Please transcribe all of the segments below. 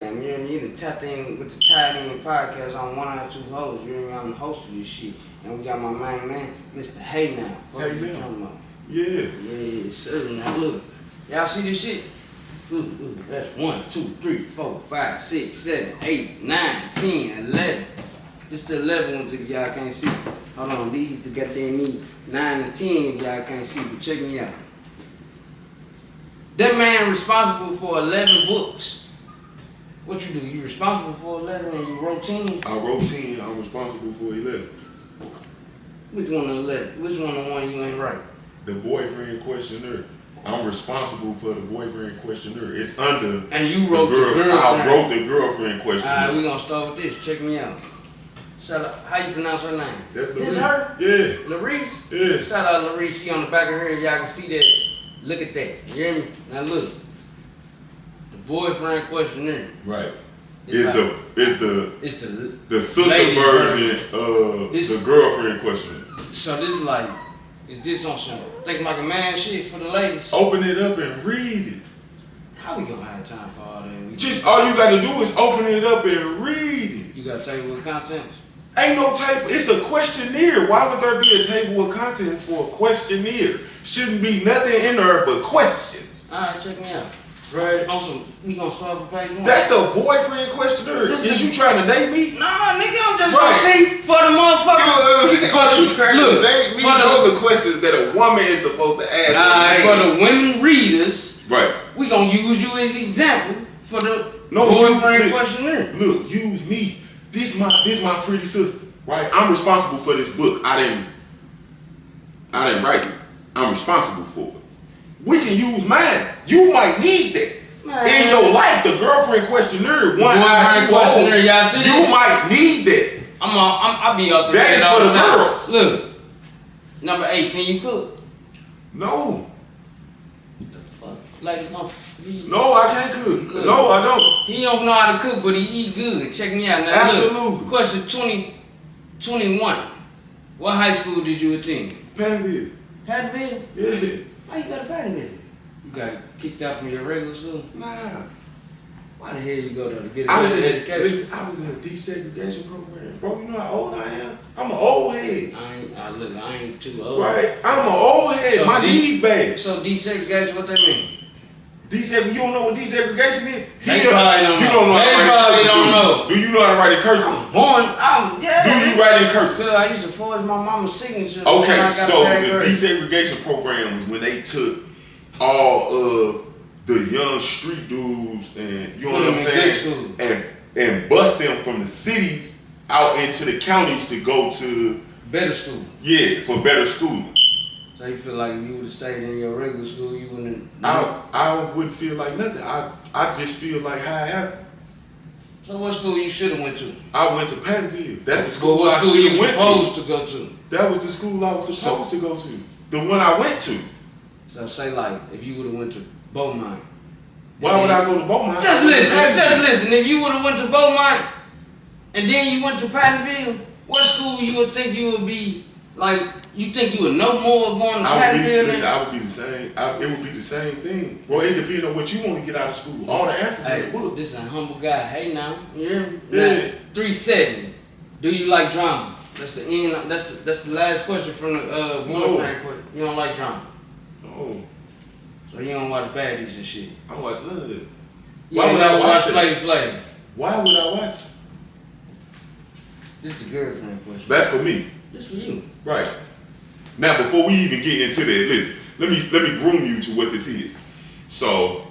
Instagram. You know what I mean? You done tapped in with the Tied In podcast on 1Eye2Hoes. You know what I mean? I'm the host of this shit. And we got my main man, Mr. Hey Now. Hey Now. Yeah. Yeah, sir. Now look. Y'all see this shit? Ooh, that's 1, 2, 3, 4, 5, 6, 7, 8, 9, 10, 11. This the 11 ones if y'all can't see. Hold on, these the goddamn me 9 and 10 if y'all can't see, but check me out. That man responsible for 11 books. What you do? You responsible for 11 and you wrote 10? I wrote 10, I'm responsible for 11. Which one of 11? Which one of the one you ain't right? The boyfriend questionnaire. I'm responsible for the boyfriend questionnaire. It's under and you wrote the girlfriend. I wrote the girlfriend questionnaire. Alright, we gonna start with this. Check me out. Shout out, how you pronounce her name? That's This Larice. her? Yeah. Larice? Yeah. Shout out Larice. She on the back of her head. Y'all can see that. Look at that. You hear me? Now look. The boyfriend questionnaire. Right. It's the sister version of the girlfriend questionnaire. So this is like, is this on some think like a man shit for the ladies? Open it up and read it. How we gonna have time for all that? Just all you gotta do is open it up and read it. You got a table of contents? Ain't no table. It's a questionnaire. Why would there be a table of contents for a questionnaire? Shouldn't be nothing in there but questions. All right, check me out. Right. Awesome. We gonna start with page 1. That's the boyfriend questionnaire. Is you trying to date me? Nah, nigga, I'm just gonna see for the motherfuckers. Look, date me. Those are questions that a woman is supposed to ask. Nah, for the women readers, right? We gonna use you as an example for the boyfriend questionnaire. Look, use me. This my pretty sister, right? I'm responsible for this book. I didn't write it. I'm responsible for it. We can use mine. You might need that. In your life, the girlfriend questionnaire, 1Eye2Hoes, y'all see you this? might need that. I'll be out there. That is for the girls. Look, number 8, can you cook? No. What the fuck? Like, no, I can't cook. Good. No, I don't. He don't know how to cook, but he eat good. Check me out now. Absolutely. Look, question 21. What high school did you attend? Pattonville. Pattonville? Yeah. Why you go to Pattonville? You got kicked out from your regular school? Nah. Why the hell you go there to get I was in a desegregation program. Bro, you know how old I am? I'm an old head. I ain't too old. Right? I'm an old head. So my knees bad. So desegregation, what that mean? You don't know what desegregation is? They probably don't know. You don't know they probably don't know. Do you know how to write in cursive? Yeah. Do you write in cursive? Good, I used to forge my mama's signature. Okay, so the desegregation program was when they took all of the young street dudes and, you know what I'm saying, and bust them from the cities out into the counties to go to better school. Yeah, for better schooling. So you feel like if you would have stayed in your regular school, you wouldn't? I wouldn't feel like nothing. I just feel like how it happened. So what school you should have went to? I went to Pattonville. That's the school I should have went to. Go to. That was the school I was supposed to go to. The one I went to. So say like if you would have went to Beaumont. Why would I go to Beaumont? Just listen. If you would have went to Beaumont and then you went to Pattonville, what school you would think you would be like? You think you would know more going to Pattonville? I would be the same. It would be the same thing. Well, it depends on what you want to get out of school. All the answers in the book. This is a humble guy. Hey now, you hear me? Yeah. Now, 370. Do you like drama? That's the end. That's the last question from the boyfriend question. You don't like drama? No. So you don't watch baddies and shit? I don't watch none of that. Why would I watch Flavor? Why would I watch? This is the girlfriend question. That's for me. This for you. Right. Now, before we even get into that, listen, let me groom you to what this is. So,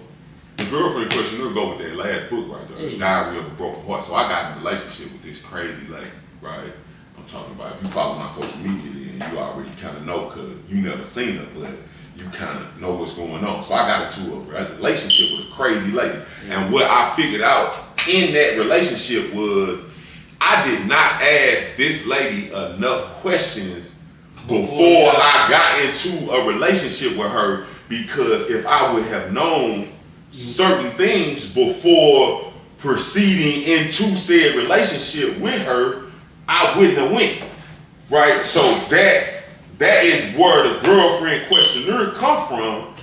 the girlfriend question, we'll go with that last book right there, Hey. Diary of a Broken Heart. So I got in a relationship with this crazy lady, right? I'm talking about, if you follow my social media, then you already kind of know, because you never seen her, but you kind of know what's going on. So I got into a relationship with a crazy lady. And what I figured out in that relationship was I did not ask this lady enough questions before I got into a relationship with her, because if I would have known certain things before proceeding into said relationship with her, I wouldn't have went, right? So that is where the girlfriend questionnaire come from,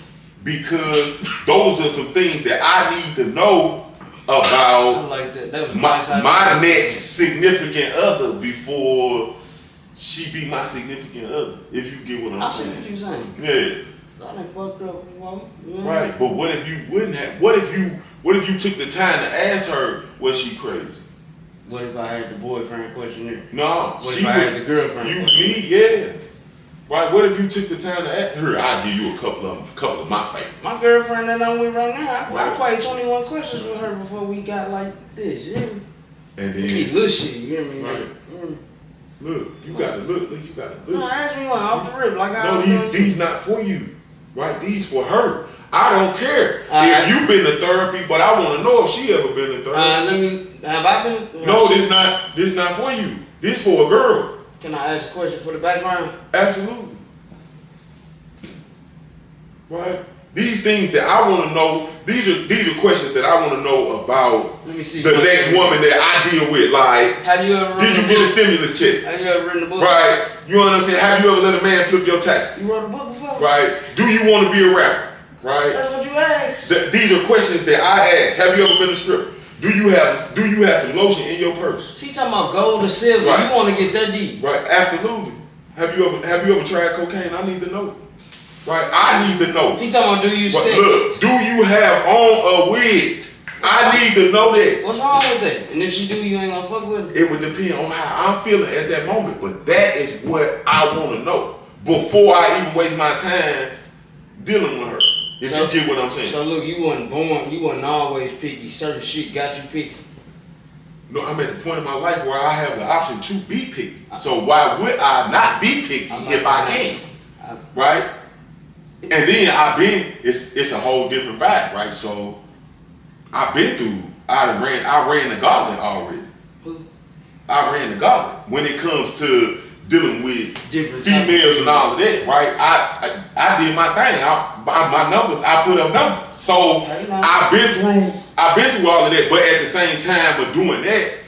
because those are some things that I need to know I about like that. That was my next significant other before she be my significant other. If you get what I'm saying. I see what you're saying. Yeah. I done fucked up before. Yeah. Right. But what if you wouldn't have? What if you took the time to ask her was she crazy? What if I had the boyfriend questionnaire? No. What if I had the girlfriend? Yeah. Right. What if you took the time to ask her? I'll give you a couple of my favorites. My girlfriend that I'm with right now, I played 21 questions with her before we got like this. You hear me? And then little shit. You hear me? Right. Look, you gotta look. You gotta look. No, ask me one off the rip. Like no, these not for you. Right? These for her. I don't care if you've been to therapy, but I want to know if she ever been to therapy. Have I been? No, this not for you. This for a girl. Can I ask a question for the background? Absolutely. Right? These things that I want to know, these are questions that I want to know about the next woman that I deal with. Like, have you ever did you get a stimulus check? Have you ever written a book? Right. You know what I'm saying? Have you ever let a man flip your taxes? You wrote a book before? Right. Do you want to be a rapper? Right. That's what you asked. These are questions that I ask. Have you ever been a stripper? Do you have some lotion in your purse? She talking about gold or silver. Right. You want to get that deep? Right. Absolutely. Have you ever tried cocaine? I need to know. Right. I need to know. He talking about do you sex? Look, do you have on a wig? I need to know that. What's wrong with that? And if she do, you ain't gonna fuck with her? It would depend on how I'm feeling at that moment. But that is what I want to know before I even waste my time dealing with her. If you get what I'm saying. So look, you wasn't always picky. Certain shit got you picky. No, I'm at the point in my life where I have the option to be picky. So why would I not be picky if I can? Right? And then it's a whole different vibe, right? So I ran the gauntlet already. I ran the gauntlet when it comes to dealing with different females and all of that, right? I did my thing. My numbers, I put up numbers. So I've been through all of that, but at the same time of doing that,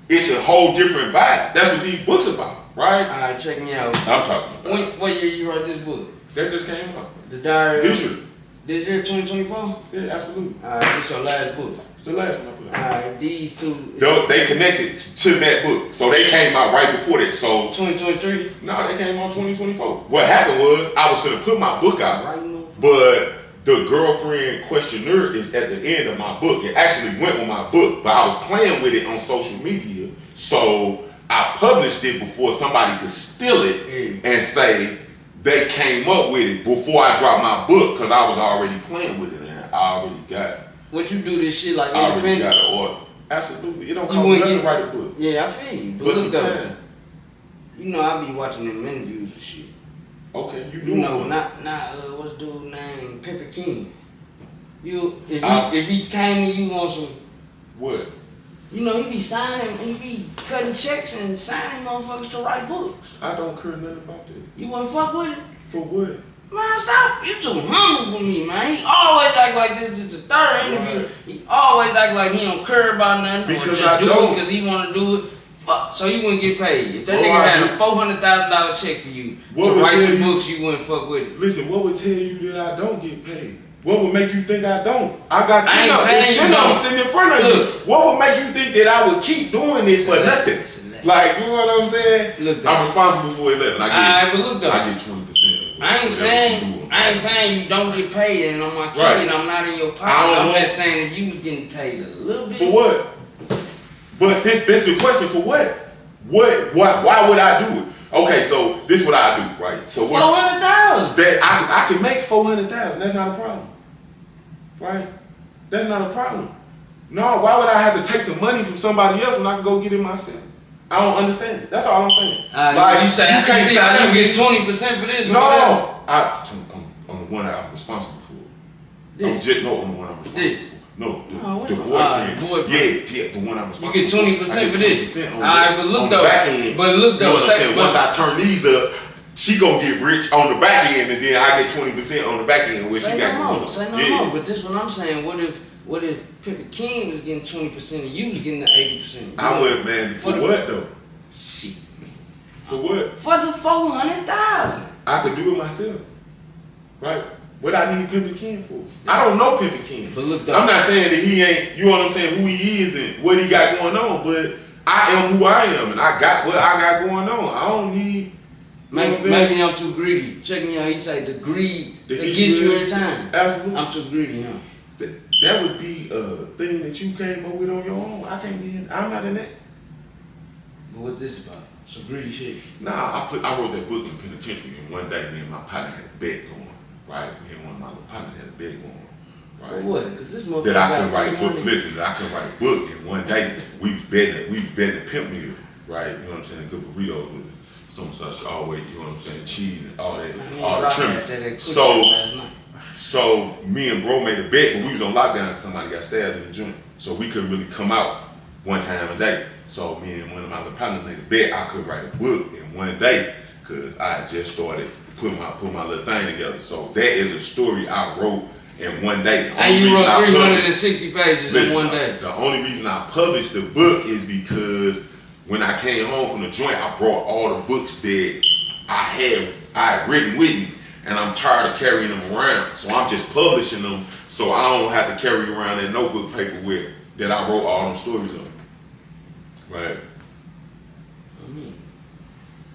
it's a whole different vibe. That's what these books about, right? All right, check me out. I'm talking about. What year you wrote this book? That just came out. The Diary. This year, 2024? Yeah, absolutely. All right, this your last book. It's the last one I put out. All right, these two. They connected to that book, so they came out right before that. So 2023? No, they came out 2024. What happened was I was gonna put my book out, but the girlfriend questionnaire is at the end of my book. It actually went with my book, but I was playing with it on social media, so I published it before somebody could steal it and say they came up with it before I dropped my book, because I was already playing with it and I already got it. What you do this shit like I already independent? got an order. Absolutely. It don't cost nothing to write a book. Yeah, I feel you. But But look some though, time. you know I be watching them interviews and shit. Okay, you do. You know, not what's dude name? Pepper King. If he came to you on some what? You know, he be cutting checks and signing motherfuckers to write books. I don't care nothing about that. You wanna fuck with it? For what? Man, stop. You too humble for me, man. He always act like this is the third interview. Right. He always act like he don't care about nothing. Because just I do don't. it because he wanna do it. Fuck. So you wouldn't get paid. If that nigga had a $400,000 check for you to write some books, you wouldn't fuck with it. Listen, what would tell you that I don't get paid? What would make you think I don't? I got 10 of them sitting in front of you. What would make you think that I would keep doing this for nothing? Like, you know what I'm saying? Look, I'm responsible for 11. I get 20%. I ain't saying you don't get paid and on my kid, right. I'm not in your pocket. I'm just saying if you was getting paid a little bit. For what? But this is a question for what? Why would I do it? Okay, so this is what I do, right? So $400,000. That I can make $400,000. That's not a problem, right? That's not a problem. No, why would I have to take some money from somebody else when I can go get it myself? I don't understand it. That's all I'm saying. Like you say, you can't see how you get 20% for this. No, on the one I'm responsible for. On the one I'm responsible for. No, the boyfriend. Yeah, the one I'm responsible for. You get 20% for this. Alright, but look though. Once I turn these up, she gonna get rich on the back end, and then I get 20% on the back end where she got. Say no more. But this what I'm saying. What if Pepper King was getting 20% and you was getting the 80%? I would, man. For what though? Shit. For what? For the $400,000. I could do it myself, right? What I need Pimpin' Ken for? I don't know Pimpin' Ken. But look, though, I'm not saying that he ain't, you know what I'm saying, who he is and what he got going on, but I am who I am and I got what I got going on. I don't need. Maybe I'm too greedy. Check me out. He say the greed that gets you every time. Absolutely. I'm too greedy, huh? That would be a thing that you came up with on your own. I can't be in. I'm not in that. But what this about? Some greedy shit. Nah, I wrote that book in the penitentiary, and one day me and my partner had a bet going, right? Me and one of my little partners had a bet going, right? For what? Because this motherfucker that I could got write a book. Listen, that I could write a book, and one day we was betting the pimp meal, right? You know what I'm saying? Good burritos with some such always, you know what I'm saying? Cheese and all that, all the trimmings. So me and bro made a bet, but we was on lockdown because somebody got stabbed in the joint, so we couldn't really come out one time a day. So me and one of my little partners made a bet I could write a book in one day because I had just started putting my little thing together. So that is a story I wrote in one day. And you wrote 360 pages in one day. The only reason I published the book is because when I came home from the joint, I brought all the books that I had written with me, and I'm tired of carrying them around. So I'm just publishing them so I don't have to carry around that notebook paper with that I wrote all them stories on. Right.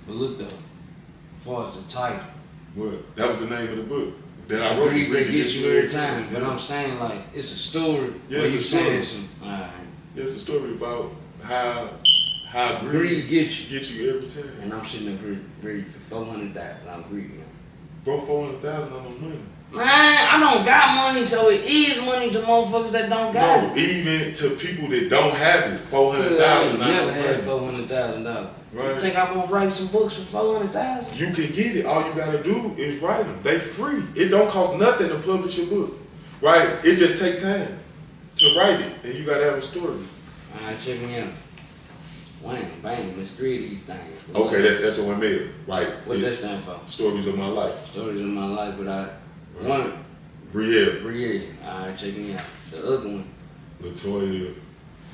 But look though, as far as the title. What? That was the name of the book that I wrote. Greed that gets you every time. But I'm saying like it's a story. Yeah, where it's you a story. saying some. Alright. Yeah, it's a story about how greed gets you every time. And I'm sitting there greedy for $400. I'm greedy. Bro, $400,000 on no money. Man, I don't got money, so it is money to motherfuckers that don't got it. No, even to people that don't have it, $400,000. I never had $400,000. Right. You think I'm gonna write some books for $400,000? You can get it. All you gotta do is write them. They free. It don't cost nothing to publish a book, right? It just take time to write it, and you gotta have a story. All right, check me out. Wham, bang, there's 3 of these things. Okay, that's one male, right? What that stand for? Stories of my life. Stories of my life, but one. Brielle. All right, check me out. The other one. Latoya,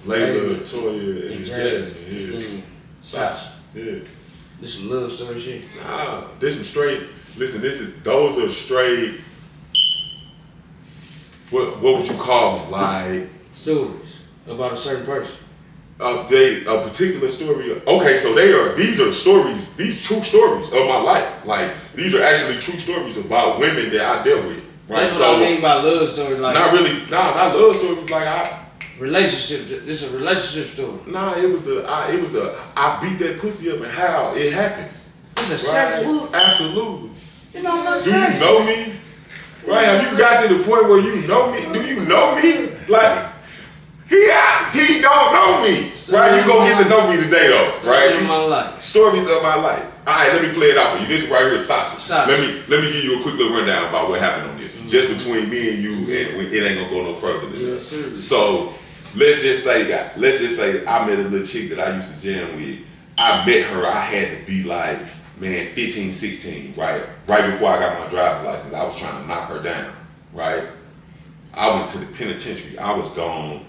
Layla, Toya, and Jasmine. Yeah. Sasha. Yeah. This some love story shit. Nah, this some straight. Listen, those are straight. What would you call them? Like stories about a certain person. A particular story. Okay, so these are stories. These true stories of my life. Like these are actually true stories about women that I dealt with. Right. That's what I mean by love story. Like not really. Nah, not love stories. Like relationship. This is a relationship story. Nah, it was a. I beat that pussy up and how it happened. It's a sex book. Absolutely. You don't know Do sex. you know me? Right? Have you got to the point where you know me? Do you know me? Like he don't know me. Right? You gonna get to know me today though. Right? Stories of my life. Stories of my life. All right, let me play it out for you. This right here is Sasha. Let me give you a quick little rundown about what happened on this. Just between me and you, and it ain't gonna go no further than that. So let's just say I met a little chick that I used to jam with. I met her. I had to be like, man, 15, 16, right? Right before I got my driver's license, I was trying to knock her down, right? I went to the penitentiary. I was gone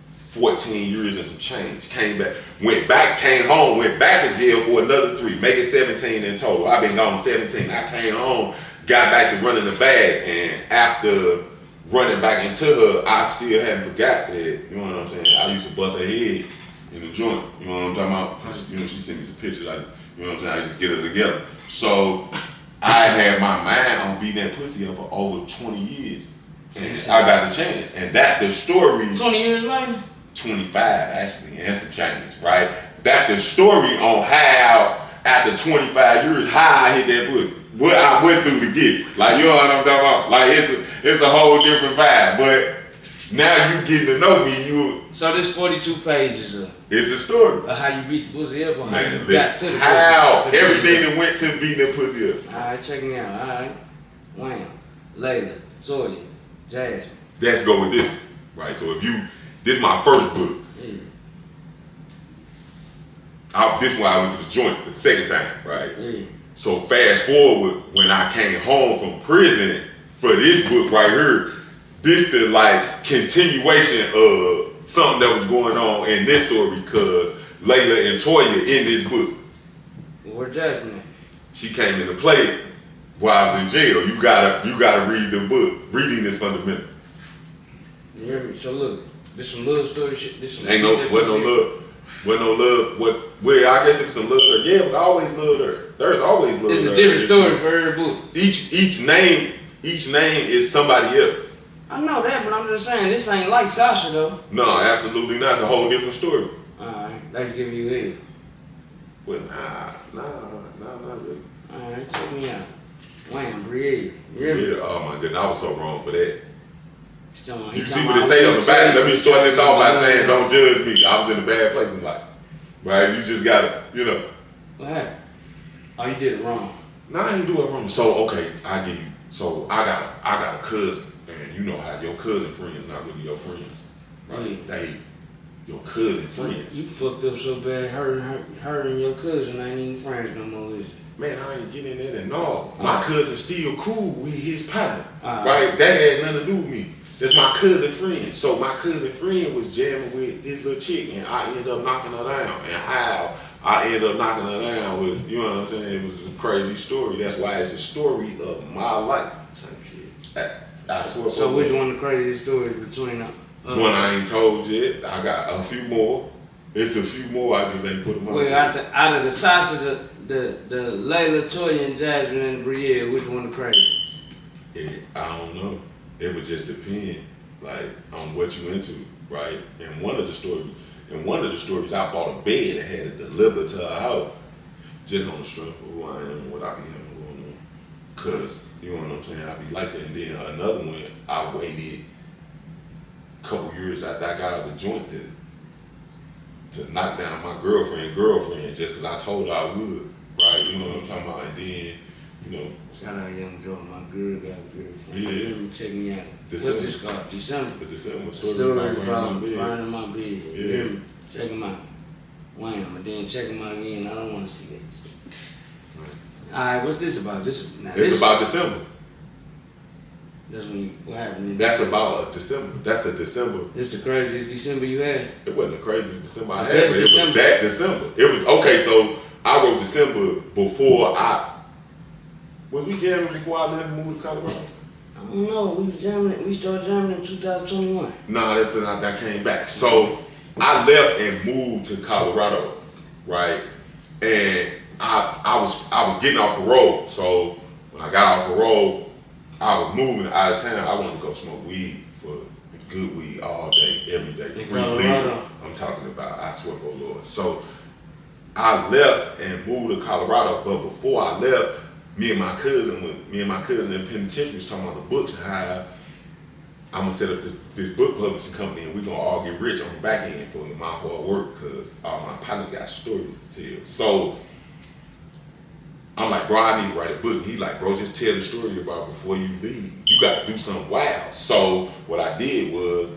14 years and some change. Came back, came home, went back to jail for another 3, make it 17 in total. I've been gone 17. I came home, got back to running the bag, and after running back into her, I still hadn't forgot that, you know what I'm saying? I used to bust her head in the joint, you know what I'm talking about? You know, she sent me some pictures, you know what I'm saying? I used to get her together. So I had my mind on beating that pussy up for over 20 years. And I got the chance. And that's the story. 20 years later? 25 actually, and some change, right? That's the story on how, after 25 years, how I hit that pussy. What I went through to get it. Like, you know what I'm talking about? Like, it's a whole different vibe. But now you getting to know me, So this 42 pages it's a story. Of how you beat the pussy up or how Man, you got to the pussy. How everything that went to beating the pussy up. Alright, check me out. Alright. Wham. Layla, Toya, Jasmine. Let's go with this, right? So this is my first book. This one I went to the joint the second time, right? So fast forward, when I came home from prison for this book right here, this the like continuation of something that was going on in this story because Layla and Toya in this book. Where Jasmine at? She came into play while I was in jail. You gotta read the book. Reading is fundamental. You hear me? So look, this some love story shit. This some Ain't no love. Wasn't no love. Well, I guess it was some love there. Yeah, it was always love there. There's always love. It's there. a different story for every book. Each name is somebody else. I know that, but I'm just saying this ain't like Sasha though. No, absolutely not. It's a whole different story. Alright, that's giving you hell. Well, nah, not really. Alright, check me out. Wham, Brielle. Yeah. Oh my goodness, I was so wrong for that. You see what they say on the back? Let me start this off by saying, don't judge me. I was in a bad place in life. Right? You just gotta, What happened? Oh, you did it wrong. No, I ain't do it wrong. So, okay, I give you. So, I got a cousin, and you know how your cousin friends not really your friends. Right? Yeah. They your cousin friends. You fucked up so bad, her and your cousin ain't even friends no more, is it? Man, I ain't getting in there. No. My cousin still cool with his partner. Right? That had nothing to do with me. It's my cousin friend. So my cousin friend was jamming with this little chick, and I ended up knocking her down. And how I ended up knocking her down was, you know what I'm saying? It was a crazy story. That's why it's a story of my life. Type shit. I swear. So which one of the craziest stories between them? One I ain't told yet. I got a few more. It's a few more. I just ain't put them on. Well, out of the Sasha, the Layla, Toya, and Jasmine, and Brielle, which one the craziest? I don't know. It would just depend, like, on what you into, right? And one of the stories, I bought a bed and had it delivered to her house, just on the strength of who I am and what I be having going on. Cause you know what I'm saying, I be like that. And then another one, I waited a couple years after I got out of the joint to knock down my girlfriend, just cause I told her I would, right? You know what I'm talking about? And then, Shout out Young Joe, my good guy, girlfriend. Yeah. Check me out. December. What's this called? December. The December Story about burning my bed. You hear me? Check him out. Wham, and then check him out again. I don't want to see that. Alright, what's this about? It's about December. That's when what happened? That's about December. That's the December. This the craziest December you had? It wasn't the craziest December I had, but it was that December. It was, okay, so I wrote December before was we jamming before I left and moved to Colorado? I don't know. We started jamming in 2021. Nah, that came back. So I left and moved to Colorado, right? And I was getting off parole. So when I got off parole, I was moving out of town. I wanted to go smoke weed, for good weed all day, every day. Free legal. I'm talking about, I swear for the Lord. So I left and moved to Colorado, but before I left, me and my cousin in the penitentiary was talking about the books and how I'm gonna set up this book publishing company and we're gonna all get rich on the back end for my hard work because all my partners got stories to tell. So I'm like, bro, I need to write a book. And he's like, bro, just tell the story about before you leave. You gotta do something wild. So what I did was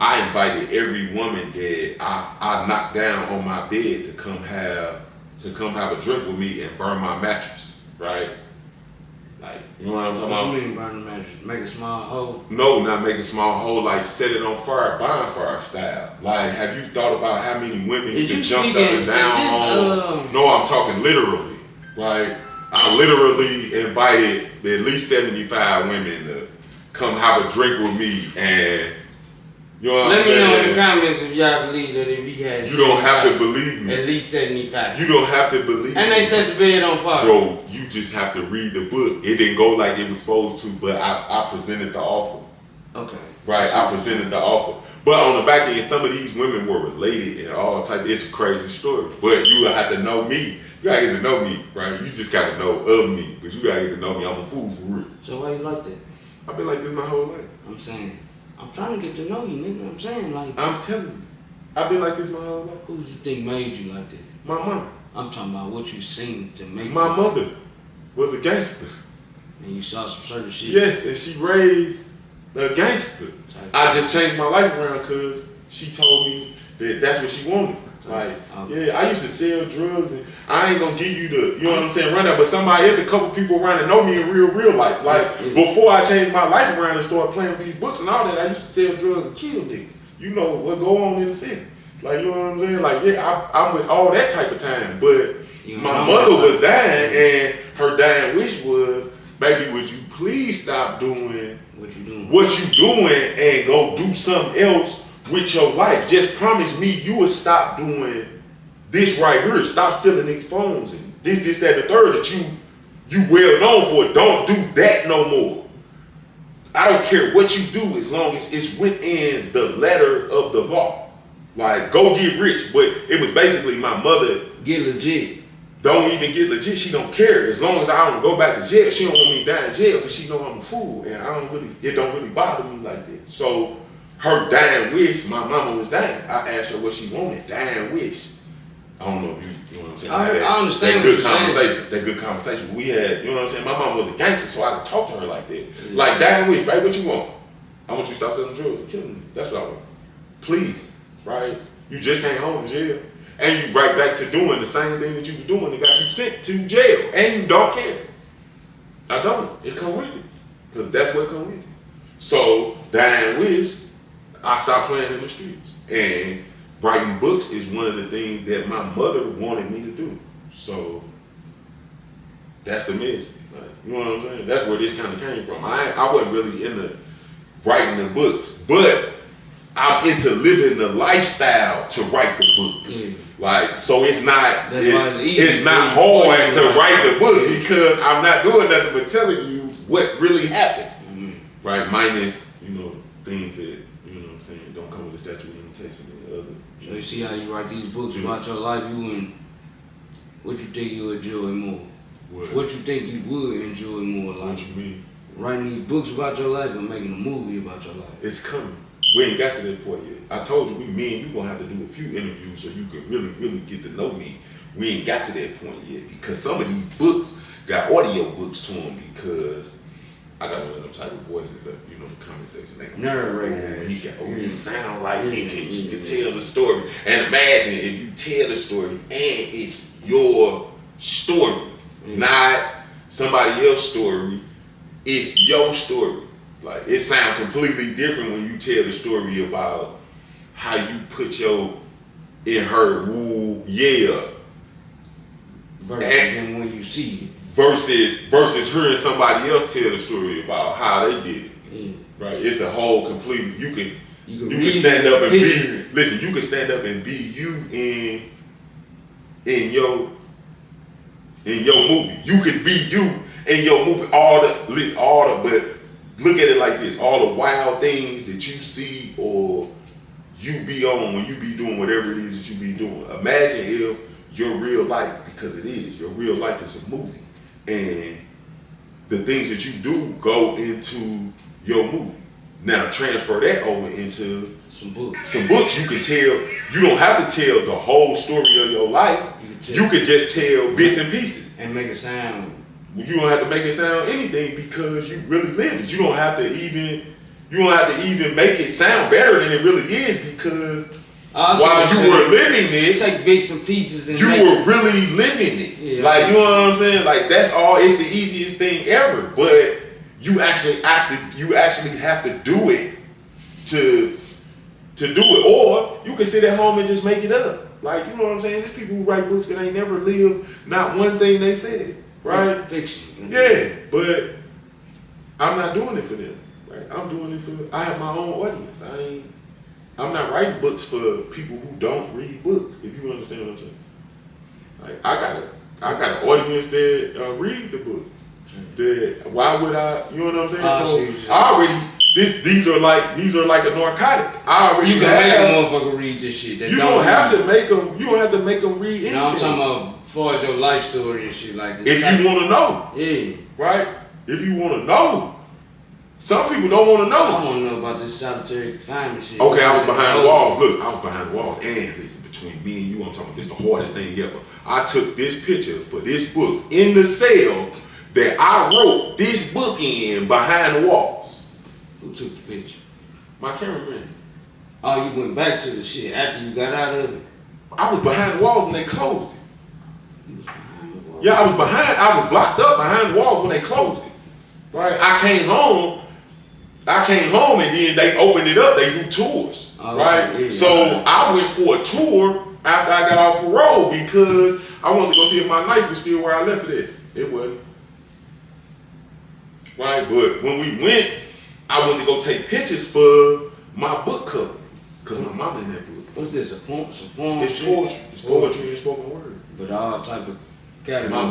I invited every woman that I knocked down on my bed to come have a drink with me and burn my mattress. Right? Like, you know what I'm talking about? What do you mean burn the mattress? Make a small hole? No, not make a small hole, like set it on fire, bonfire style. Like, have you thought about how many women can jump up and down on? No, I'm talking literally, right? I literally invited at least 75 women to come have a drink with me and you know what I'm saying? Let me know in the comments if y'all believe that if he has. You don't have to believe me. At least 75. You don't have to believe me. And they set the bed on fire. Bro, you just have to read the book. It didn't go like it was supposed to, but I presented the offer. Okay. Right, I presented the offer. But on the back end, some of these women were related and all type. It's a crazy story. But you have to know me. You gotta get to know me, right? You just gotta know of me. But you gotta get to know me. I'm a fool for real. So why you like that? I've been like this my whole life. I'm saying. I'm trying to get to know you, nigga. I'm saying, like. I'm telling you. I've been like this my whole life. Who do you think made you like that? My mama. I'm talking about what you seen to make my mother was a gangster. And you saw some certain shit? Yes, and she raised a gangster. I just changed my life around because she told me that that's what she wanted. Like, yeah, I used to sell drugs and I ain't gonna give you the, you know what I'm saying, run that, but it's a couple people around that know me in real life. Like, before I changed my life around and started playing with these books and all that, I used to sell drugs and kill niggas. You know what go on in the city. Like, you know what I'm saying? Like, yeah, I'm with all that type of time, but my mother was dying and her dying wish was baby, would you please stop doing what you doing and go do something else with your life? Just promise me you will stop doing this right here. Stop stealing these phones and this, that, and the third that you well known for. Don't do that no more. I don't care what you do as long as it's within the letter of the law. Like, go get rich. But it was basically my mother. Get legit. Don't even get legit. She don't care. As long as I don't go back to jail, she don't want me to die in jail because she know I'm a fool. And it don't really bother me like that. So her dying wish, my mama was dying. I asked her what she wanted. Dying wish. I don't know if you know what I'm saying. I understand that good conversation. Saying. That good conversation. But we had, you know what I'm saying? My mom was a gangster, so I could talk to her like that. Yeah. Like, dying wish, baby, what you want? I want you to stop selling drugs and killing me. That's what I want. Please, right? You just came home from jail. And you right back to doing the same thing that you were doing that got you sent to jail. And you don't care. I don't. It come with it. Because that's what come with it. So, dying wish, I stopped playing in the streets. And writing books is one of the things that my mother wanted me to do. So, that's the message. Like, you know what I'm saying? That's where this kind of came from. I wasn't really into writing the books. But I'm into living the lifestyle to write the books. Mm. Like, so it's not it's not hard to write the book because I'm not doing nothing but telling you what really happened. Mm-hmm. Right? Minus, you know, things that, you know what I'm saying, don't come with a statute of limitation and other. So you see how you write these books about your life, you and what you think you enjoy more. What you think you would enjoy more. Like, what you mean? Writing these books about your life and making a movie about your life. It's coming. We ain't got to that point yet. I told you, me and you gonna have to do a few interviews so you can really get to know me. We ain't got to that point yet because some of these books got audio books to them because I got one of them type of voices that, you know, the comment section. Narrator. He sound like he can tell the story. And imagine if you tell the story and it's your story, not somebody else's story. It's your story. Like, it sounds completely different when you tell the story about how you put in her woo, yeah. Versus when you see it. Versus hearing somebody else tell the story about how they did it. Yeah. Right? It's a whole completely, you can stand up and you can stand up and be you in your movie. You could be you in your movie. But look at it like this: all the wild things that you see or you be on when you be doing whatever it is that you be doing. Imagine if your real life, because it is, your real life is a movie, and the things that you do go into your movie. Now transfer that over into some books you can tell. You don't have to tell the whole story of your life. You could just tell bits and pieces and make it sound. You don't have to make it sound anything because you really lived it. You don't have to even make it sound better than it really is because while you were living it, take bits and pieces and you were really living it. Yeah. Like, you know what I'm saying? Like, that's all. It's the easiest thing ever. But you actually have to do it to do it, or you can sit at home and just make it up. Like, you know what I'm saying? There's people who write books that ain't never lived not one thing they said. Right? Fiction. Yeah, but I'm not doing it for them. Right? I'm doing it for, I have my own audience. I'm not writing books for people who don't read books, if you understand what I'm saying. Like, I got an audience that read the books. That, why would I, you know what I'm saying? So I already, these are like a narcotic. You can make a motherfucker read this shit. You don't have to make them read anything. No, I'm talking about as far as your life story and shit like this. If you want to know. Yeah. Right? If you want to know. Some people don't want to know. I want to know about this solitary confinement shit. Okay, I was behind the walls. Look, I was behind the walls. And listen, between me and you, I'm talking about this the hardest thing ever. I took this picture for this book in the cell that I wrote this book in behind the walls. Who took the picture? My cameraman. Oh, you went back to the shit after you got out of it? I was behind the walls when they closed it. You was behind the walls? Yeah, I was locked up behind the walls when they closed it. Right? I came home and then they opened it up, they do tours. Oh, right? Yeah, so I went for a tour after I got off parole because I wanted to go see if my knife was still where I left it at. It wasn't. right? But when we went, I went to go take pictures for my book cover. Cause my mama in that book. What's this? A poem? It's poetry. It's poetry and spoken word. But all type of categories. My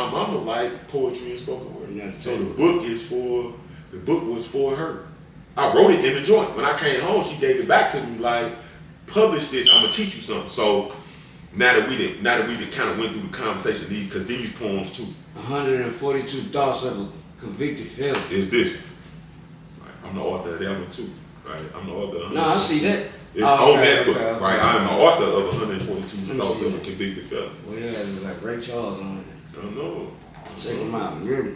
mama like poetry and spoken word. So the book was for her. I wrote it in the joint. When I came home, she gave it back to me like, publish this, I'm gonna teach you something. So now that we did kind of went through the conversation, because these poems too. 142 thoughts of a convicted felon. Is this one. Right. I'm the author of that one too. Right. I'm the author of. No, I see that. It's on that book, right? I'm the author of 142 thoughts of a convicted felon. Well, yeah, it's like Ray Charles on it. I know. Check him out. You're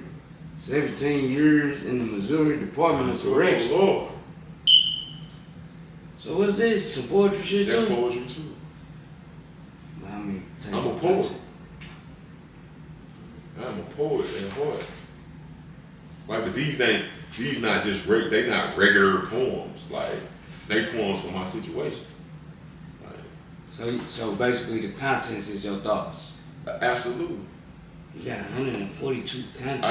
17 years in the Missouri Department of Corrections. Lord. So what's this? Some poetry shit too? That's poetry too. I mean, I'm a poet. I'm a poet at heart. Right, but these not just they not regular poems. Like they poems for my situation. Like, so basically the contents is your thoughts. Absolutely. You got 142 contents. I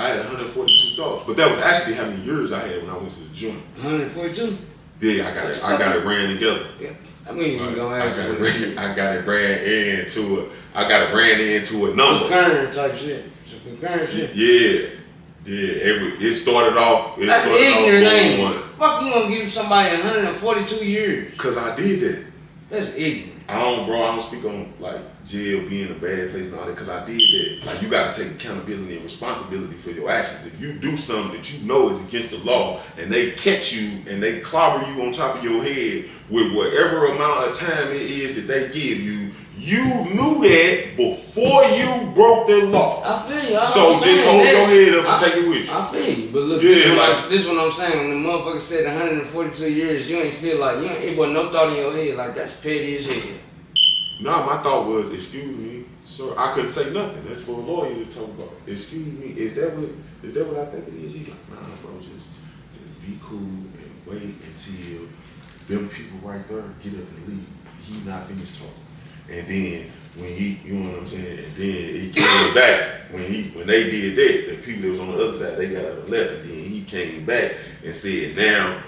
had 142 thoughts, but that was actually how many years I had when I went to the joint. 142. Yeah, I got it ran together. Yeah. I mean, you gonna ask I got it ran into a number. Concurrent type shit. Some concurrent shit. Yeah. It started off. That's ignorant, ain't it? Fuck, you gonna give somebody 142 years? Cause I did that. That's ignorant. I don't speak on like jail being a bad place and all that, cause I did that. Like you gotta take accountability and responsibility for your actions. If you do something that you know is against the law and they catch you and they clobber you on top of your head with whatever amount of time it is that they give you, you knew that before you broke the law. I feel you. So just hold your head up and take it with you. I feel you. But look, Yeah, this is what I'm saying. When the motherfucker said 142 years, you ain't feel like, it wasn't no thought in your head like that's petty as hell. No, my thought was, excuse me, sir. I couldn't say nothing. That's for a lawyer to talk about. Excuse me, is that what I think it is? He's like, nah, bro, just be cool and wait until them people right there get up and leave. He not finished talking. And then when you know what I'm saying, and then he came back when they did that, the people that was on the other side, they got up and left, and then he came back and said, now,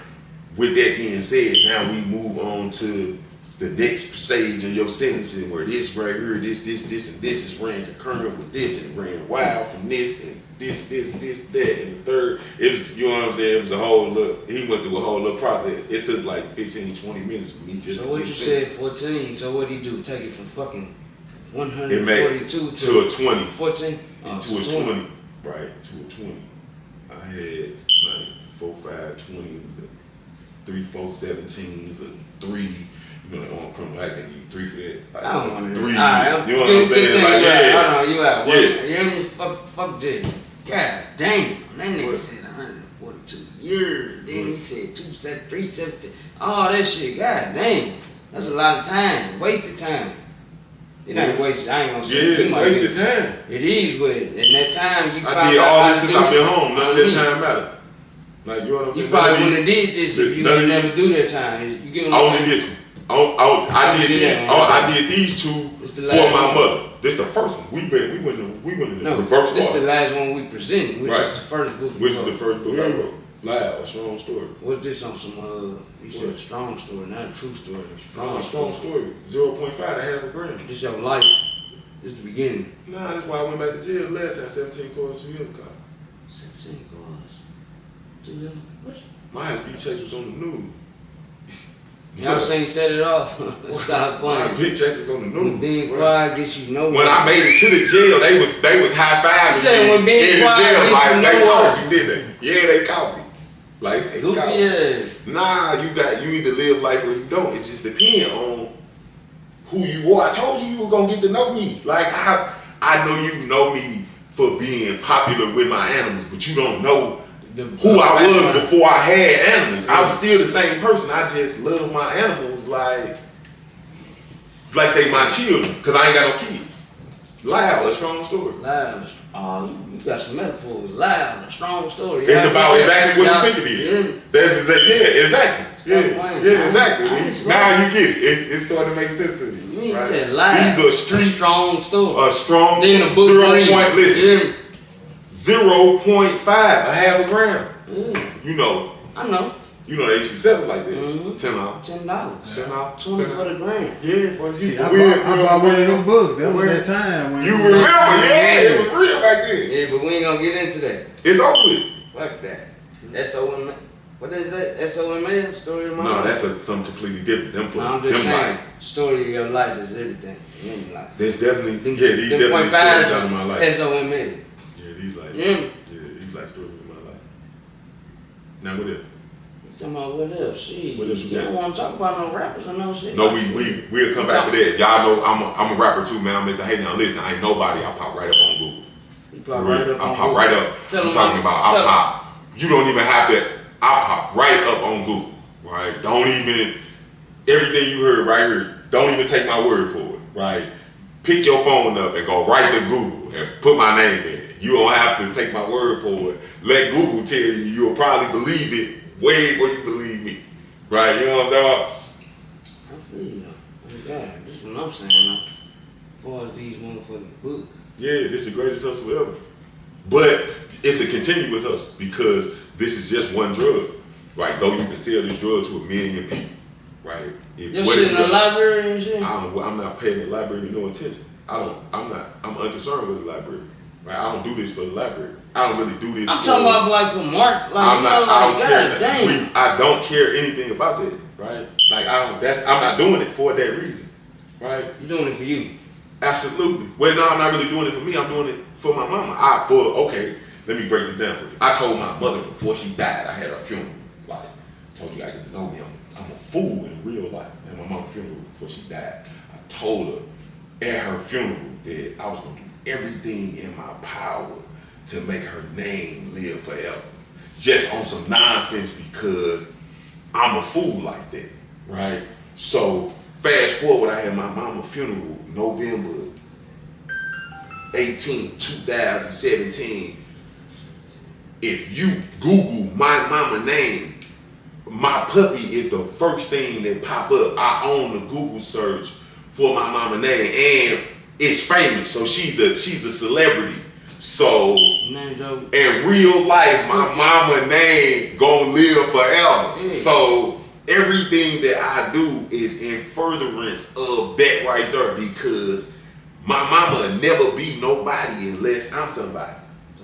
with that being said, now we move on to the next stage of your sentencing where this right here, this, and this is ran concurrent with this, and ran wild from this, and this, that, and the third. It was, you know what I'm saying, it was a whole look. He went through a whole little process. It took like 15, 20 minutes for me just so to what get you sentenced. said 14, so what do you do? Take it from fucking 142 to a 20. 14? To a 20. Right, to a 20. I had like 4, 5, 20s, 3, 4, 17s, and 3. You know, on criminal act and you 3 for that. Like, I don't want to. 3. You know what I'm saying? Like, I don't know, you out. Yeah. You hear me? Fuck jail. God damn. That nigga said 142 years. Then he said 317. All that shit. God damn. That's a lot of time. Wasted time. It ain't wasted. I ain't gonna say it's wasted time. It is, but in that time you I did all this since I've been home. None of that time mattered. Like, you know what I'm saying? You probably wouldn't have did this if you would never do that time. You get what I'm saying? this. I did these 2 for my mother. This the first one. We went in the reverse order. This is the last one we presented, which is the first book. Which is the first book I wrote. Loud, a strong story. What's this on some you said a strong story, not a true story. A strong story. 0.5 to half a gram. This your life. This is the beginning. Nah, that's why I went back to jail last time. 17 quarters, 2 years ago. 17 cars. 2 years. What? My SB chase was on the news. Y'all saying set it off. Stop My playing. SB chase was on the news. Being quiet gets you nowhere. When I made it to the jail, they was high fiving me when being in the quiet jail. gets Like you they nowhere. caught you, did they? Yeah, they caught me. Like they caught me. Yeah. Nah, you either live life or you don't. It just depends on who you are. I told you were gonna get to know me. Like I know you know me for being popular with my animals, but you don't know who I was before I had animals. I'm still the same person. I just love my animals like they my children, cause I ain't got no kids. Loud, a strong story. Loud. Oh, you got some metaphors. Loud, a strong story. It's about exactly what you think it is. That's exactly. Yeah, exactly. Now you get it. It's starting to make sense to you. You right? said loud. These are strong story. A strong then the book 0 point listen. 0.5, a half a gram. Yeah. You know. I know. You know they used to sell it like that. Mm-hmm. $10. $10. 20 for the gram. Yeah, but See, I bought one of them books. That was that time when you remember? Yeah, it was real back then. Yeah, but we ain't gonna get into that. It's over with. Fuck that. SOM. What is that? SOMA? Story of my life? No, that's something completely different. Them for I'm just them saying, like story of your life is everything. In life. there's definitely Them, these them definitely stories out of my life. SOMA. Yeah, these like Yeah. these like stories of my life. Now what else? You talking about what else? Shit. What else you got? don't want to talk about no rappers or no shit. No, we'll come back for that. Y'all know I'm a rapper too, man. I'm Mr. Hey, now listen, I ain't nobody. I pop right up on Google. You pop right up. I pop right up. I'm talking about I pop. You don't even have to. I pop right up on Google. Right? Don't even everything you heard right here. Don't even take my word for it. Right? Pick your phone up and go right to Google and put my name in it. You don't have to take my word for it. Let Google tell you. You'll probably believe it way before you believe me. Right? You know what I'm talking about? I feel you though. Yeah, this is what I'm saying though. As far as these motherfucking books. Yeah, this is the greatest hustle ever. But it's a continuous hustle because this is just one drug. Right? Though you can sell this drug to 1 million people. Right? Your shit in the library and shit? I'm not paying the library no attention. I'm unconcerned with the library. Right? I don't do this for the library. I don't really do this. I'm talking about like for Mark. Like, I don't care. Damn. I don't care anything about that. Right? Like I'm not doing it for that reason. Right? You doing it for you? Absolutely. Well, no, I'm not really doing it for me. I'm doing it for my mama. Okay, let me break this down for you. I told my mother before she died, I had her funeral. Like, told you guys get to know me. I'm a fool in real life. At my mama's funeral before she died, I told her at her funeral that I was gonna do everything in my power to make her name live forever. Just on some nonsense because I'm a fool like that, right? So fast forward, I had my mama's funeral November 18, 2017. If you Google my mama name, my puppy is the first thing that pop up. I own the Google search for my mama name, and it's famous. So she's a celebrity. So in real life, my mama name gonna live forever. So everything that I do is in furtherance of that right there because my mama will never be nobody unless I'm somebody.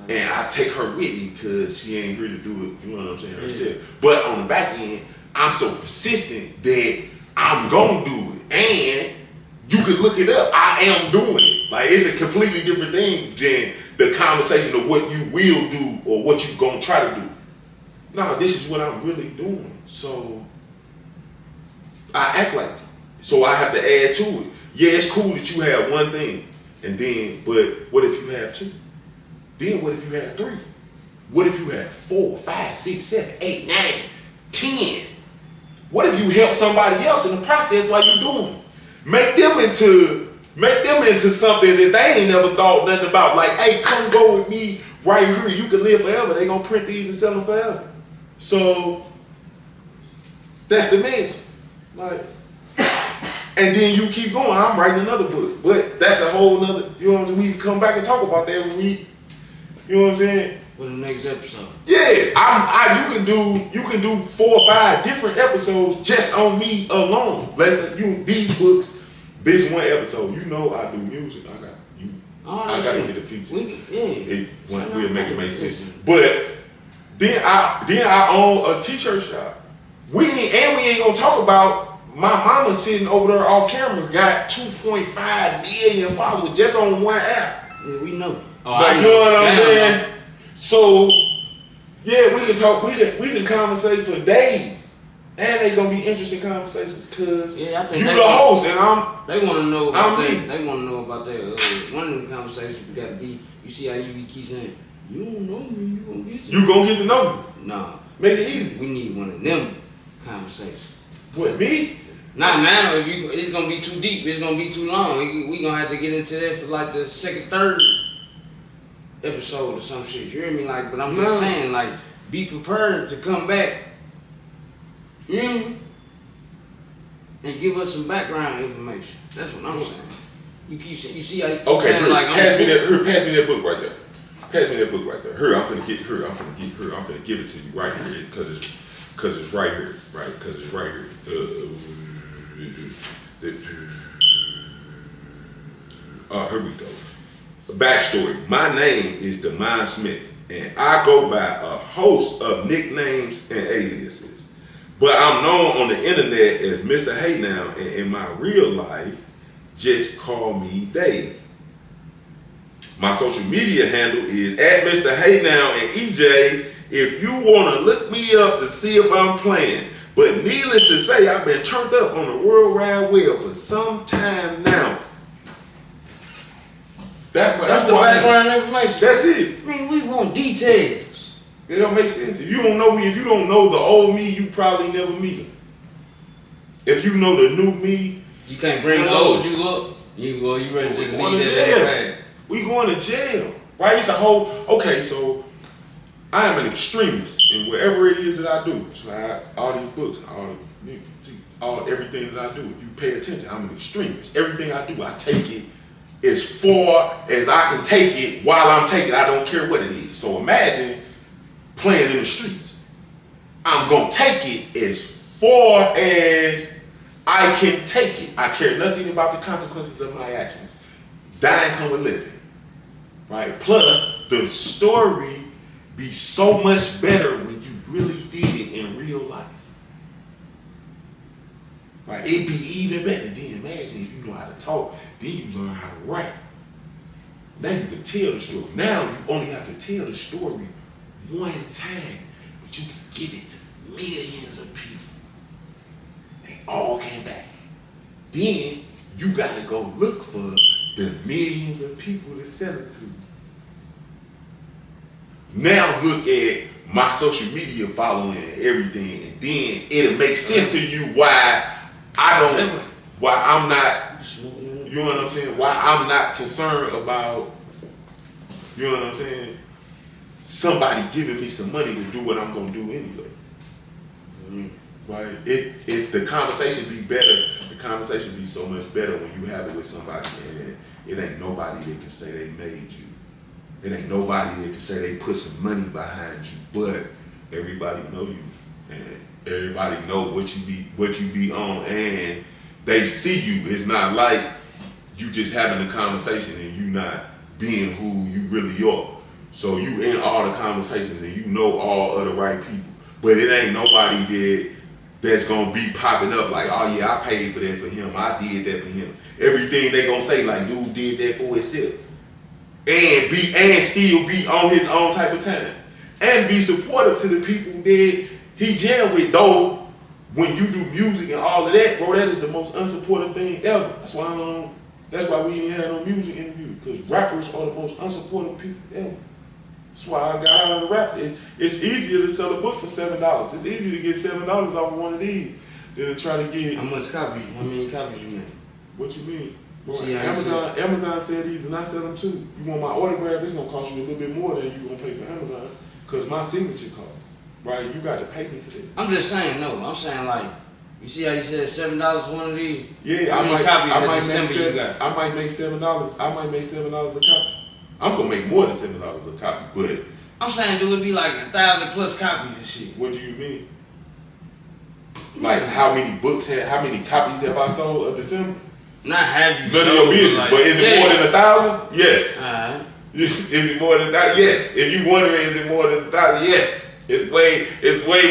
And I take her with me because she ain't here to do it, you know what I'm saying, herself. But on the back end, I'm so persistent that I'm gonna do it. And you can look it up, I am doing it. Like, it's a completely different thing than the conversation of what you will do or what you gonna try to do. No, this is what I'm really doing. So I act like it. So I have to add to it. Yeah, it's cool that you have one thing, and then, but what if you have two? Then what if you have three? What if you have 4, 5, 6, 7, 8, 9, 10? What if you help somebody else in the process while you're doing it? Make them into something that they ain't never thought nothing about. Like, hey, come go with me right here. You can live forever. They gonna print these and sell them forever. So that's the mission. Like, and then you keep going. I'm writing another book, but that's a whole nother. You know what I'm saying? We can come back and talk about that when we. You know what I'm saying? For the next episode. Yeah, you can do 4 or 5 different episodes just on me alone. These books, this one episode. You know I do music. I gotta get a feature. We'll make it make sense. But then I own a t-shirt shop. We ain't gonna talk about my mama sitting over there off camera got 2.5 million followers just on one app. Yeah, we know. You know what I'm saying? So yeah, we can talk. We can conversate for days, and they gonna be interesting conversations because you the host and I'm. They want to know about that. They want to know about that. One of the conversations we got to be. You see how you keep saying you don't know me. You gonna get to know me. Nah, make it easy. We need one of them conversations. What, me? Not now. It's gonna be too deep. It's gonna be too long. We gonna have to get into that for like the second, third episode or some shit. You hear me? Like, but I'm just saying, like, be prepared to come back. You hear me? And give us some background information. That's what I'm saying. You see how pass me that book right there. Pass me that book right there. Here, I'm finna get her. I'm finna give it to you right here because it's right here, right? Because it's right here. Here we go. Backstory. My name is Demond Smith, and I go by a host of nicknames and aliases. But I'm known on the internet as Mr. Hey Now, and in my real life, just call me Dave. My social media handle is at Mr. Hey Now and EJ if you want to look me up to see if I'm playing. But needless to say, I've been turned up on the World Wide Web for some time now. That's the background information. That's it. Man, we want details. It don't make sense. If you don't know me, if you don't know the old me, you probably never meet him. If you know the new me, you can't bring the old you up. You ready to just leave that? We going to jail, right? It's a whole. Okay, so I am an extremist in whatever it is that I do. So all these books, everything that I do. If you pay attention, I'm an extremist. Everything I do, I take it as far as I can take it while I'm taking it. I don't care what it is. So imagine playing in the streets. I'm gonna take it as far as I can take it. I care nothing about the consequences of my actions. Dying come with living, right? Plus, the story be so much better when you really did it in real life. Right? It'd be even better. Then imagine if you know how to talk, then you learn how to write. Now you can tell the story. Now you only have to tell the story one time, but you can give it to millions of people. They all came back. Then you gotta go look for the millions of people to sell it to. Now look at my social media following and everything, and then it'll make sense to you why I'm not, you know what I'm saying? Why I'm not concerned about, you know what I'm saying? Somebody giving me some money to do what I'm gonna do anyway. Right? If the conversation be better, the conversation be so much better when you have it with somebody, and it ain't nobody that can say they made you. It ain't nobody that can say they put some money behind you, but everybody know you, and everybody know what you be on, and they see you. It's not like you just having a conversation and you not being who you really are. So you in all the conversations and you know all of the right people, but it ain't nobody that's gonna be popping up like, oh yeah, I paid for that for him, I did that for him. Everything they gonna say like, dude did that for himself. And still be on his own type of time. And be supportive to the people that he jammed with. Though when you do music and all of that, bro, that is the most unsupportive thing ever. That's why we ain't had no music interview, because rappers are the most unsupportive people ever. That's why I got out of the rap. It's easier to sell a book for $7. It's easy to get $7 off of one of these than to try to get. How many copies you made? What you mean? See, Amazon said these and I sell them too. You want my autograph, it's gonna cost you a little bit more than you gonna pay for Amazon, because my signature cost. Right? You got to pay me for that. I'm just saying, no. I'm saying like, you see how you said $7 one of these? Yeah, I might make $7. I might make $7 a copy. I'm gonna make more than $7 a copy, but I'm saying, do it be like 1,000 plus copies and shit? What do you mean? Like how many copies have I sold of December? Not have you none of your business, like, but is it more than 1,000? Yes. Alright. Is it more than 1,000? Yes. If you wondering, is it more than 1,000? Yes. It's way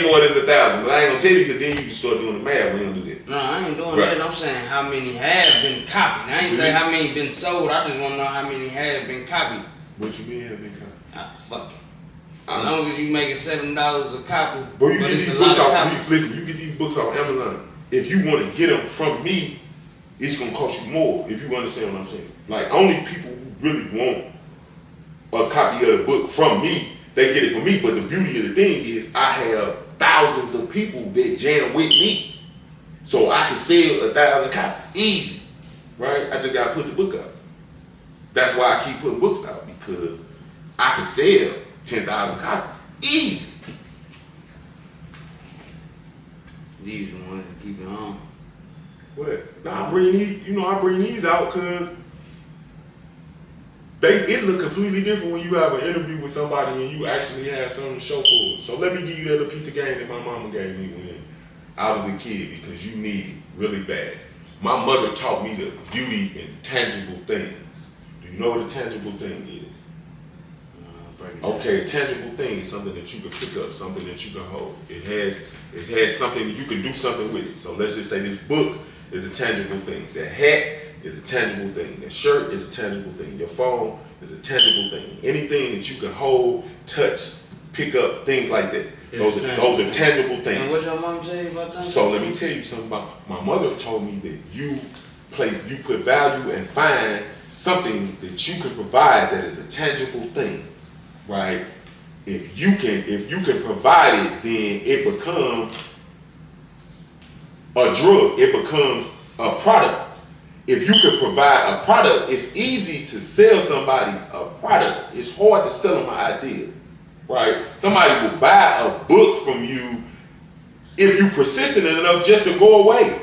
more than 1,000. But I ain't gonna tell you, because then you can start doing the math. We don't do that. No, I ain't doing that. I'm saying how many have been copied. I ain't saying how many been sold. I just want to know how many have been copied. What you mean have been copied? Fuck it. As long as you making $7 a copy. Bro, you get these books off. Listen, you get these books off Amazon. If you want to get them from me, it's gonna cost you more. If you understand what I'm saying. Like, only people who really want a copy of the book from me, they get it from me. But the beauty of the thing is, I have thousands of people that jam with me, so I can sell 1,000 copies easy, right? I just gotta put the book out. That's why I keep putting books out, because I can sell 10,000 copies easy. These the ones to keep it on. What? Now I bring these out because it look completely different when you have an interview with somebody and you actually have something to show for it. So let me give you that little piece of game that my mama gave me when I was a kid because you need it really bad. My mother taught me the beauty in tangible things. Do you know what a tangible thing is? Okay, a tangible thing is something that you can pick up, something that you can hold. It has something that you can do something with it. So let's just say this book is a tangible thing. That hat is a tangible thing. That shirt is a tangible thing. Your phone is a tangible thing. Anything that you can hold, touch, pick up, things like that. Those are tangible things. And what your mom tell you about that? So let me tell you something about my mother told me that you put value and find something that you can provide that is a tangible thing, right? If you can provide it, then it becomes a drug. It becomes a product. If you can provide a product, it's easy to sell somebody a product. It's hard to sell them an idea, right? Somebody will buy a book from you if you're persistent enough just to go away.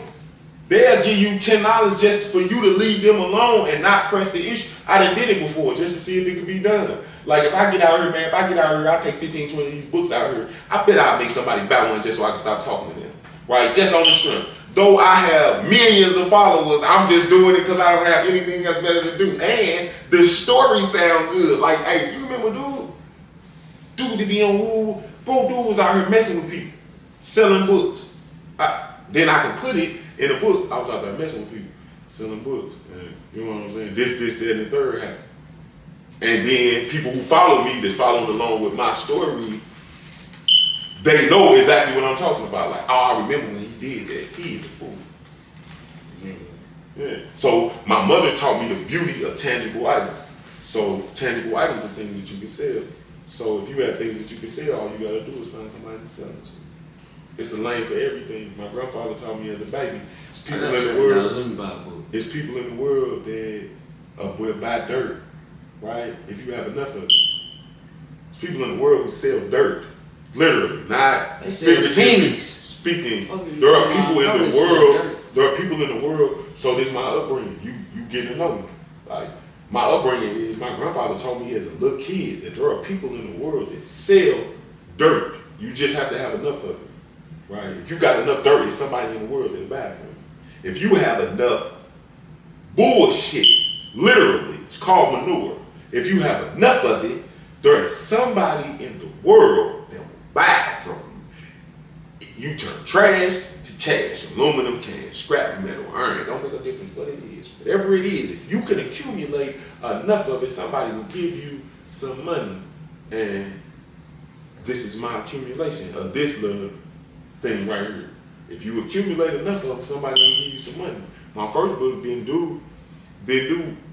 They'll give you $10 just for you to leave them alone and not press the issue. I done did it before just to see if it could be done. Like if I get out here, man, I'll take 15, 20 of these books out here. I bet I'll make somebody buy one just so I can stop talking to them, right? Just on the strength. Though I have millions of followers, I'm just doing it because I don't have anything else better to do. And the stories sound good. Like, hey, you remember dude to be on Woo? Bro, dude was out here messing with people, selling books. Then I can put it in a book. I was out there messing with people, selling books. And you know what I'm saying? This, that, and the third happened. And then people who follow me, that's following along with my story, they know exactly what I'm talking about. Like, oh, I remember when he did that. He's a fool. Yeah. So my mother taught me the beauty of tangible items. So tangible items are things that you can sell. So if you have things that you can sell, all you gotta do is find somebody to sell them to. It's a lane for everything. My grandfather taught me as a baby. It's people in the world. It's people in the world that will buy dirt, right? If you have enough of it. It's people in the world who sell dirt. Literally, not figuratively speaking. There are people in the world. There are people in the world. So this is my upbringing. You get to know me. Like my upbringing is my grandfather told me as a little kid that there are people in the world that sell dirt. You just have to have enough of it, right? If you got enough dirt, there's somebody in the world that'll buy it from you. If you have enough bullshit, literally, it's called manure. If you have enough of it, there is somebody in the world that will buy it from you. You turn trash to cash, aluminum can, scrap metal, iron, don't make a difference what it is. Whatever it is, if you can accumulate enough of it, somebody will give you some money. And this is my accumulation of this little thing right here. If you accumulate enough of it, somebody will give you some money. My first book didn't do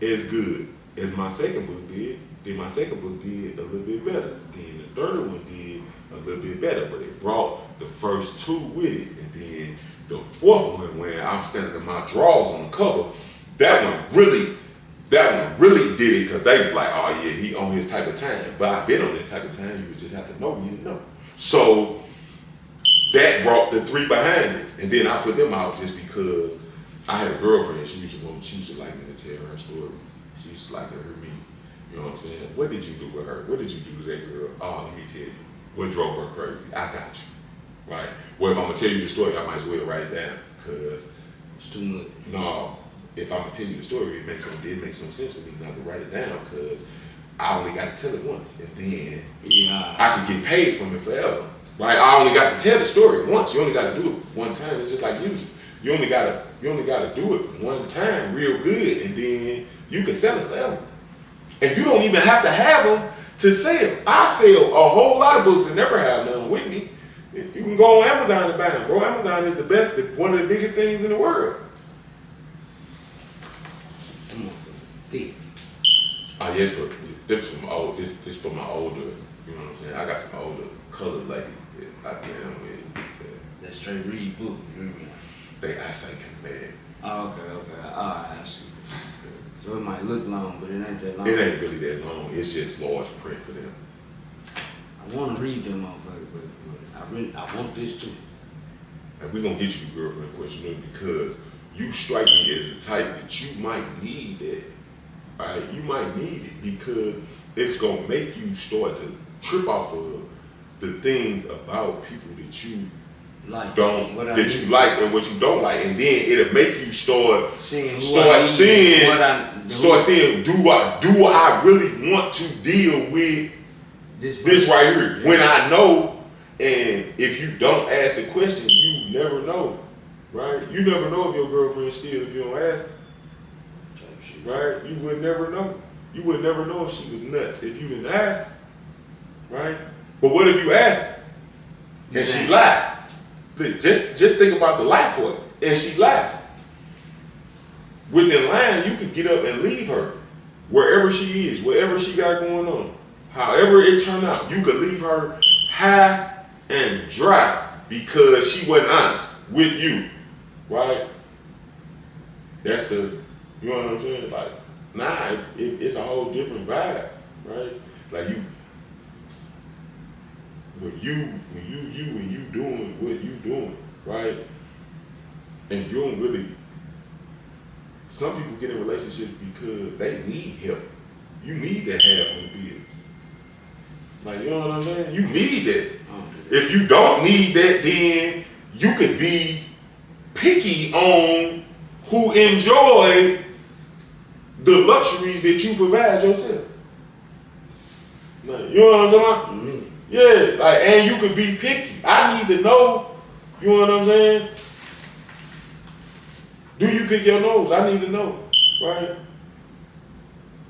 as good as my second book did. Then my second book did a little bit better. Then the third one did a little bit better, but it brought the first two with it. And then the fourth one, when I'm standing in my drawers on the cover, that one really did it because they was like, oh yeah, he on his type of time. But I've been on this type of time. You would just have to know me to know. So that brought the three behind it, and then I put them out just because I had a girlfriend. She used to like me to tell her stories. She used to like to hear me. You know what I'm saying? What did you do with her? What did you do to that girl? Oh, let me tell you. What drove her crazy? I got you. Right? Well, if I'm going to tell you the story, I might as well write it down because it's too much. No. If I'm going to tell you the story, it makes some sense for me not to write it down because I only got to tell it once. And then I can get paid from it forever. Right? I only got to tell the story once. You only got to do it one time. It's just like music. You only got to do it one time real good, and then you can sell it forever. And you don't even have to have them to sell. I sell a whole lot of books and never have none with me. You can go on Amazon and buy them, bro. Amazon is the best, one of the biggest things in the world. Thick. Oh, yes, this for my older, you know what I'm saying? I got some older colored ladies that I jam with. That straight read book, you know? They eyesight kind of bad. Oh, okay. I see. So it might look long, but it ain't that long. It ain't really that long. It's just large print for them. I want to read them motherfuckers, but I want this too. And we're going to get you the girlfriend question because you strike me as the type that you might need that. right? You might need it because it's gonna make you start to trip off of the things about people that you like don't, what that you like and what you don't like, and then it'll make you start seeing seeing, do I really want to deal with this right here? Yeah. When I know, and if you don't ask the question, you never know, right? You never know if your girlfriend still if you don't ask, right? You would never know. You would never know if she was nuts if you didn't ask, right? But what if you ask and she lied? Just think about the lie part, and she lied. Within lying, you could get up and leave her wherever she is, whatever she got going on. However it turned out, you could leave her high and dry because she wasn't honest with you, right? That's the, you know what I'm saying? Like, nah, it's a whole different vibe, right? Like when you doing what you doing, right? And you don't really, some people get in relationships because they need help. You need that half on the bills. Like, you know what I'm saying? You need that. If you don't need that, then you could be picky on who enjoy the luxuries that you provide yourself. Like, you know what I'm talking about? Mm-hmm. Yeah, like, and you could be picky. I need to know, you know what I'm saying? Do you pick your nose? I need to know, right?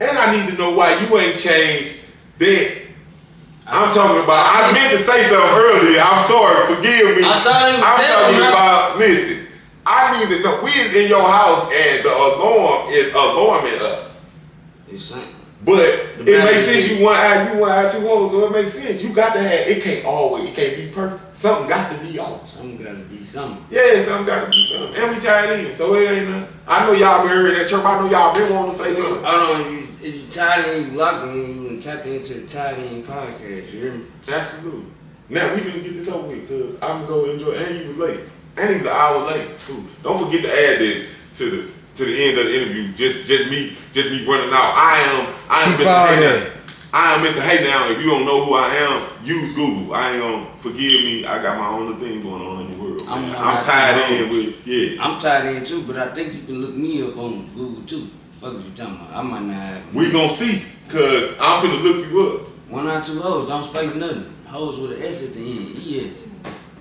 And I need to know why you ain't changed that. I'm talking about, I meant to say something earlier. I'm sorry, forgive me. I thought it was I'm talking about, listen, I need to know, we is in your house and the alarm is alarming us. It's like, But it makes sense. You 1Eye2Hoes, so it makes sense. You got to have. It can't be perfect. Something got to be off. something gotta be something. Yeah, something got to be something. And we tied in, so it ain't nothing. I know y'all been hearing that chirp. I know y'all been wanting to say something. I don't know if you tied in, you locked in, you tapped into the Tied In podcast. You hear me? Absolutely. Now we finna get this over with because I'm gonna go enjoy. And you was late. And he was an hour late too. Don't forget to add this to the end of the interview. Just me running out. I am Mr. Hey Now. I am Mr. Hey Now. If you don't know who I am, use Google. I ain't gonna forgive me. I got my own little thing going on in the world. I'm tied in with, yeah. I'm tied in too, but I think you can look me up on Google too. Fuck you talking about? I might not have. We gonna see, cause I'm finna look you up. 1Eye2Hoes, don't space nothing. Hoes with an S at the end. ES.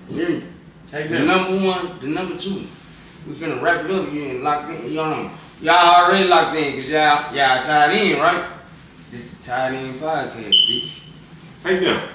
You hear me? Hey, the number one, the number two. We finna wrap it up. You ain't locked in. Y'all already locked in because y'all tied in, right? This is the Tied In podcast, bitch. Hey now.